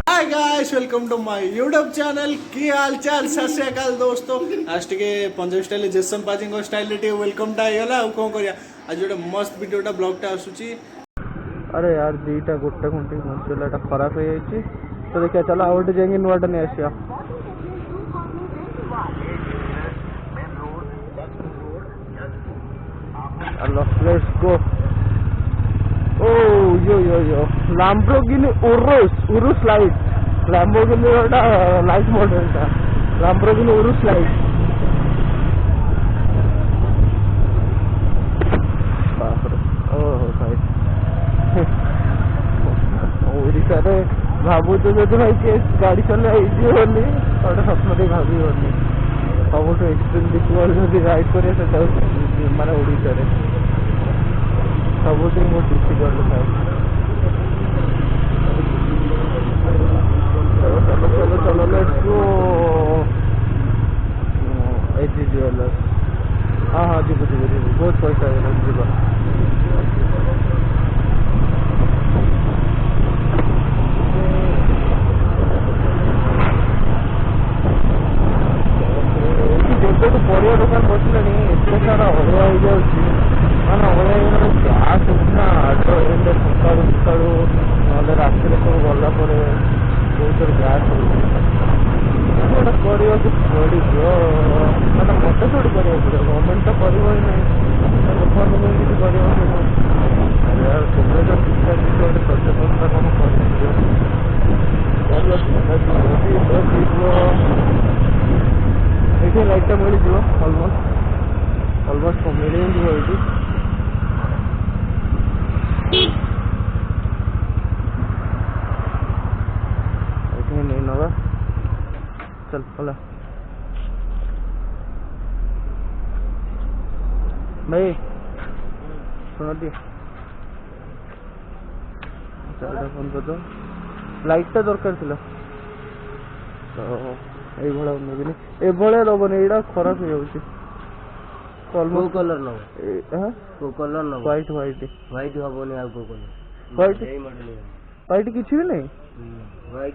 Hi guys welcome to my YouTube channel की हाल चाल सत श्री अकाल दोस्तों आज टे पंजाबी स्टाइल जेसन पाजी स्टाइल वेलकम टा होगा आ कौन करिया आज गोटे मस्त वीडियोटा ब्लॉगटा आसूची। अरे यार दीटा गोटे घंटे मोबाइलटा खराब हो जाए तो देखिए चलो आउ गोटे जाएंगे नुआटा नहीं आसिया। Let's go. Oh, yo. Lamborghini Urus Light. Lamborghini light model था। Lamborghini Urus Light। ओह भाई। ओडिशा रे भाबु तो जो भाई के गाड़ी चले इजी होनी और स्वप्न दे भाभी होनी। सबुठ एक्सट्रीम दिखवाल जो राइड करे से माने ओडिशा रे सबुठ मोर डिफिकल्ट था। चलो लेट्स गो। एजी ज्वेलर्स हाँ जी बहुत पैसा है जीवा। जो परिया दुकान बसला एत सारा अड़ुआ हो जाए मैंने अड़ुआ गैस उठना सकालू सकालू ना रात सब गलापर बहुत थोड़ा गैस गोटे करने पड़ो मैंने मत थोड़ी करा पड़ो गवर्नमेंट तो कर ही ना लोक किसी कर तुम्हें जो ठीक ठाक किसी गोटे सचेतनता कम कर लाइटा मिल अलमोस्ट मिल ये नहीं नवा चल पला भाई सुन दिए फोन कर दो लाइटा दरकार थी तो ये नेबिनी ये दबन यहाँ खराब हो जाऊँ कलर ना कलर ना व्हाइट व्हाइट हबनी आ कलर व्हाइट किसी भी नहीं व्हाइट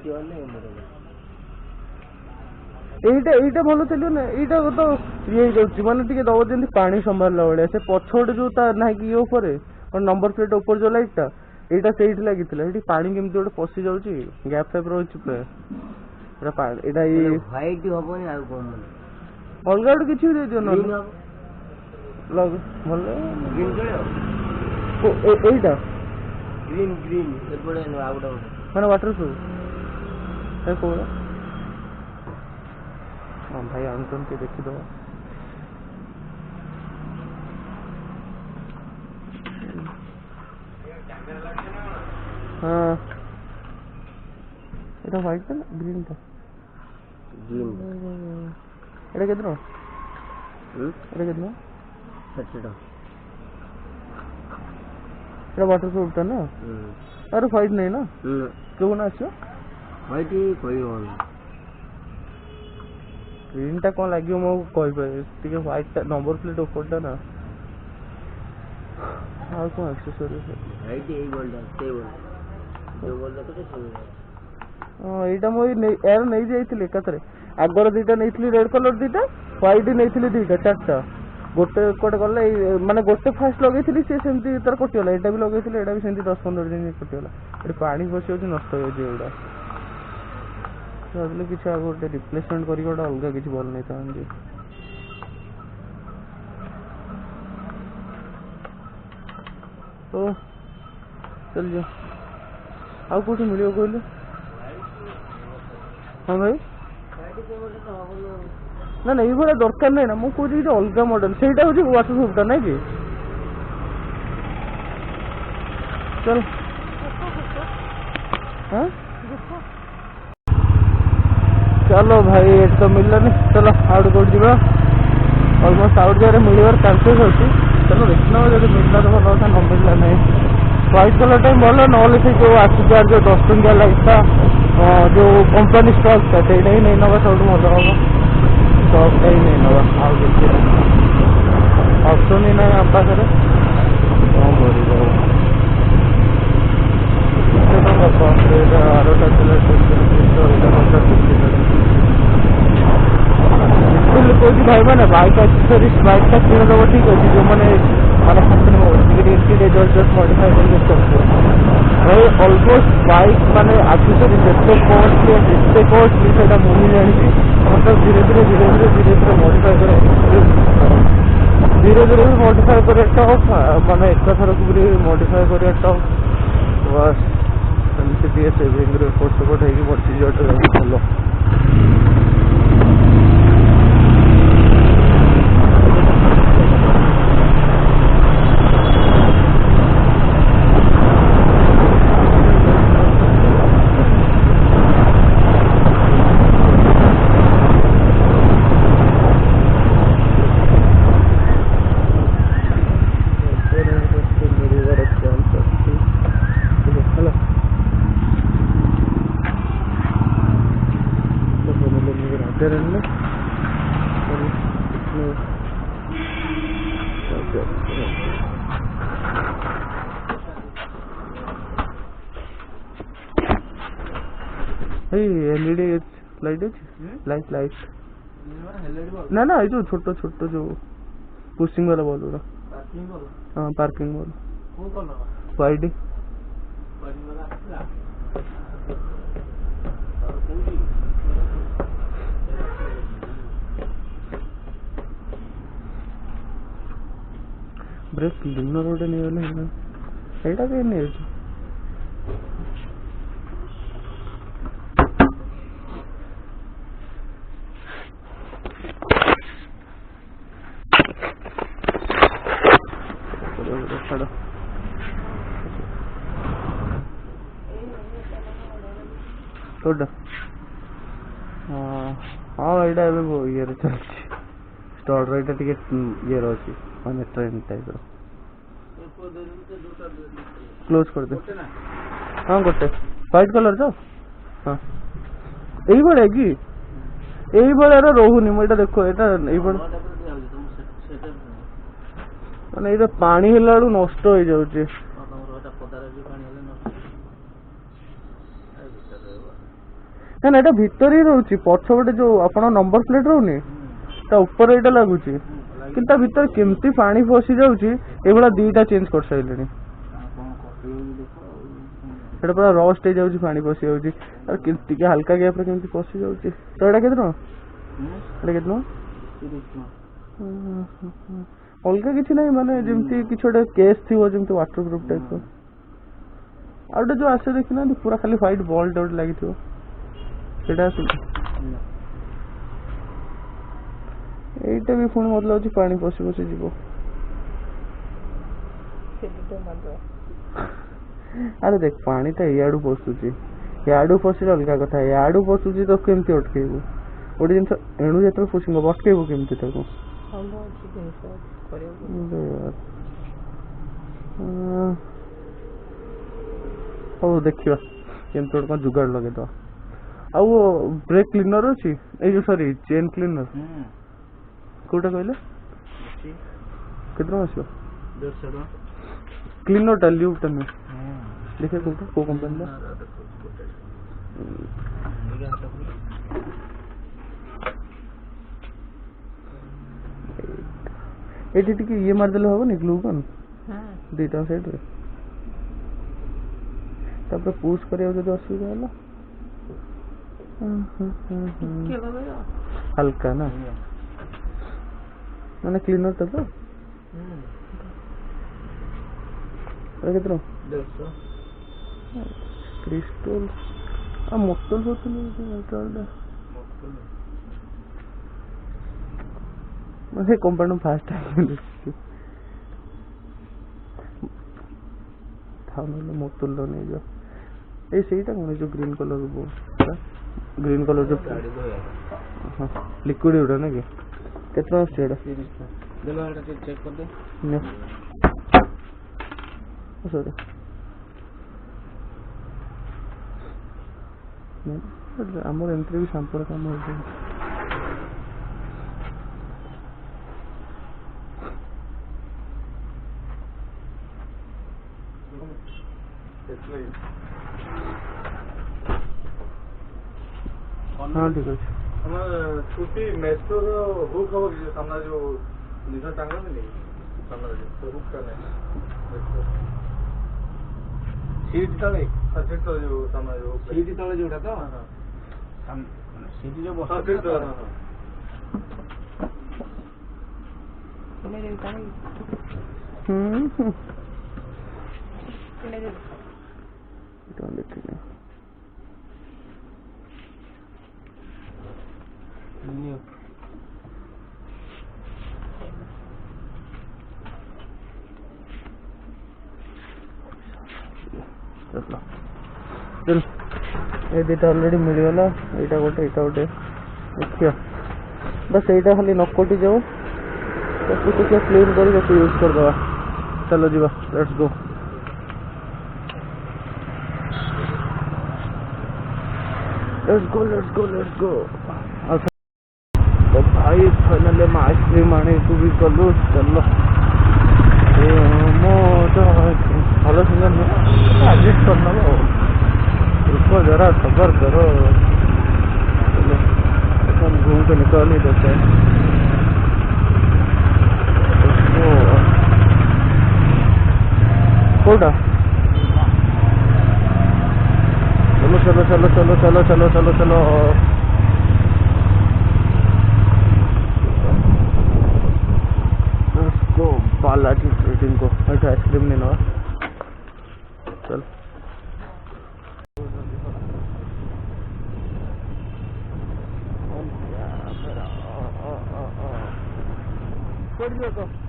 एटा भल चलो ना यहाँ तो ये माने टे दब जमी पानी संभाला भाया से पछटे जो ना कि ये और नंबर प्लेट ऊपर जो लाइटा यहाँ से लगी पानी केमती गोटे पशि जाऊँगी गैप फैप रही अलग गोटे किसी भी दे मैंने वाटर प्रूफ कौन हाँ भाई आंटन के देखीद हाँ ये व्हाइट था ना ग्रीन था এটা कितना এটা वाटर प्रूफ था ना अरे व्हाइट नहीं ना क्यों ना अच्छा व्हाइट कोई और ग्रीन टा कौन लगे मो कोई पे व्हाइट टा नंबर प्लेट ऊपर टा ना और कौन एक्सेसरी व्हाइट यही बोल जो बोल तो यहाँ मुझे यार नहीं जाइए एकाथरे आगर दीटा नहीं रेड कलर दीटा व्हाइट नहीं दीटा चार्टा गोटे कटे गला माने गोटे फास्ट लगे सी सेमती तार कटिगला यहाँ भी लगे यहाँ भी सेमती 10-15 दिन कटिगला ये पानी पशि हो नष्ट होगा भाविले कि आगे गोटे रिप्लेसमेंट कर अलग किसी भल नहीं था तो चल जा आउ कौट मिल कहले हाँ भाई ना ना ये दरकार नहीं ना मुझे अलग मॉडल से वाटर प्रूफटा ना कि चल हाँ चलो भाई ये तो मिललानी चलो आउट कौट जा अलमोस्ट आउट जगह मिलवर चांसेस अच्छी चलो देखना जब मिलला तो भल था न मिलला नहीं व्हाइट कलर टाइम भल ना से जो आसिकार जो 10 टंकिया लाइटा जो कंपनी स्टॉक था से नहीं नवा सब भल हम स्टॉकटा ही नहीं नवा आउ देखिए ऑप्शन ही ना आम पाखे कौन कर आरोटा कौन भाई मैंने बाइक एक्सेसरीज बाइक का किणदब ठीक अच्छे जो मैंने माने जस्ट मॉडिफाई करके भाई ऑलमोस्ट बाइक माने एक्सेसरीज जिते कॉस्टली से मुझे जानी मतलब धीरे धीरे मॉडिफाई कर धीरे मॉडिफाई कर माने एक थरक भी मॉडिफाई कर बस एमती टे सेविंग एपट सेपट हो बची भल एलईडी लाइट लाइट लाइट ना ना ये जो छोटो छोटो जो पुशिंग वाला बॉल गुरा हाँ parking ball wide brake cleaner गोटे नहीं गले एटा कहीं नहीं हाँ यहाँ ये चलती स्टॉल रहा टे ये रही मैंने ट्रेन टाइप क्लोज कर दे हाँ गोटे व्हाइट कलर तो हाँ यही भाया कि यही भाया रोनी मुझे देख यहाँ माने ये पानी है नष्ट हो जाऊे ना यहाँ भितर ही रोचे पछपटे जो आप नंबर प्लेट रोनी ऊपर यहाँ लगुच कि भितर केमती पानी फसी जाऊँगी ये दीटा चेंज कर सारे पूरा रस्ट हो जाऊँगी पानी पशि जाऊँगी हल्का गैप केमती पशि जाऊँगी तो यहाँ के अलग किसी ना माने जमती कि गोटे केस थी जमी वाटर प्रूफ टाइप आ गए जो आसे देखना पूरा खाली व्हाइट बॉल गोटे लगी এইটা भी पुणी मतलब अच्छी पानी पशि पशि जीव अरे देख पानी तो याडू पशुची याडू पशि अलग कथा याडू पशुची तो केमती अटकेबू गोटे जिन एणु जो पशुंग अटकेबू केमती हौ देखा केमती गोटे जुगाड़ लगे आ ब्रेक क्लीनर अच्छी ये सॉरी चेन क्लीनर कोटा कहले कितना आसो क्लीनर टा ल्यूब टा नहीं देखे कोटा को कंपनी एटी टिके ये मार देले होबो नि ग्लू गन दीटा साइड रे तब पुश करियो जदी असुविधा होला हल्का ना मैंने क्लीनर था तो कितना क्रिस्टल मोटल मैं कंपाउंड फास्ट मोटल नहीं जो ये सहीटा कौन जो ग्रीन ग्रीन कलर जो हाँ लिक्विड उड़ा ना कि कितना स्टेड चेक कर दे सॉरी आमर एमती भी सांपर काम हो It's late. हाँ ठीक अच्छे छुट्टी मेट्रो हुक हम कि सामना जो निशा टांगा नहीं सामना जो हुक का नहीं सीट तले सीट तो जो सामना जो सीट तले जोटा तो हां सीट जो बस सीट तो हां ले देता है ले दे तो देखिए न्यू चल ये दुटा अलरेडी मिलगला यहाँ गोटे देखिए बस यहाँ खाली नकटी जाऊ टे क्लीन कर यूज करदे चलो जी लेट्स गो तो भाई फाइनली हम आइसक्रीम आने को भी गलु चलो भल सुंदर एडजस्ट करना रुको जरा सबर करो चलो हम घूम के निकल नहीं देते कोटा चलो चलो चलो चलो चलो चलो चलो चलो उसको बालाजी ट्रेडिंग को आइसक्रीम नहीं ना चल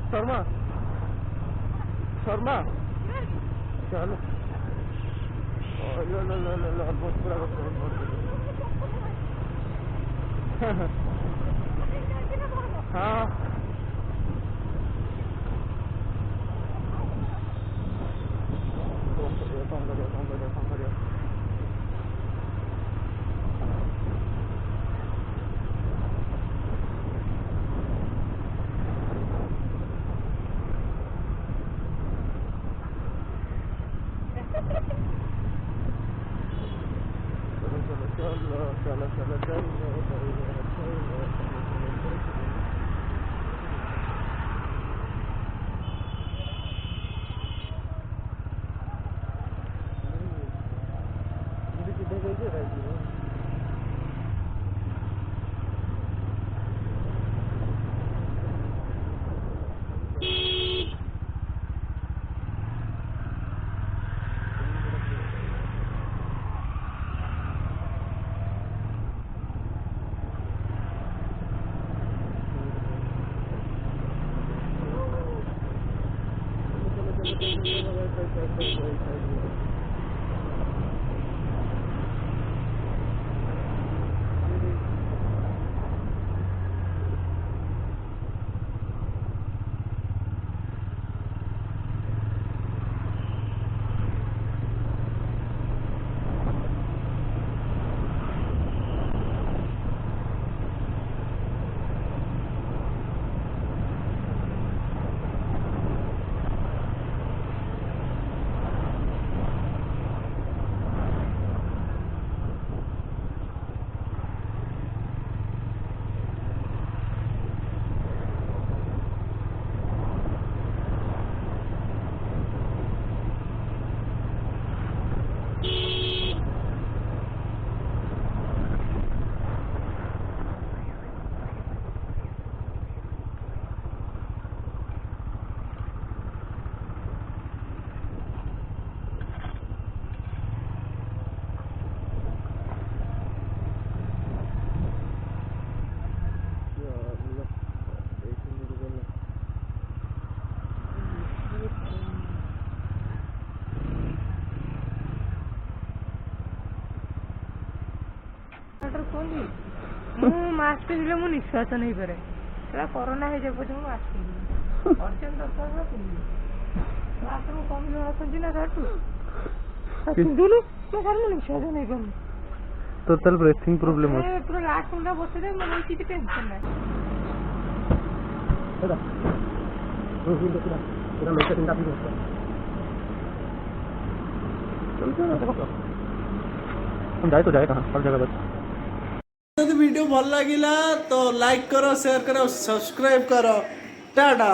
शर्मा शर्मा चलो बहुत पूरा हाँ मास्क पिंधे मु निश्वास नहीं पारे कोरोना है जब मास्क पिंधे अर्जेंट दरकार मास्क कम आसती ना साठू पिंधुनु मैं सारे निश्वास नहीं पार टोटल ब्रीथिंग प्रॉब्लम है पूरा लास्ट घंटा बसे दे मन किसी टेंशन नहीं एदा रोहित देखा पूरा लोग चिंता भी होता चल चल हम जाए तो जाए कहां हर जगह बस ଯଦି ଭିଡ଼ିଓ ଭଲ ଲାଗିଲା ତ ଲାଇକ୍ କର, ସେୟାର କର, ସବସ୍କ୍ରାଇब କର। टाटा।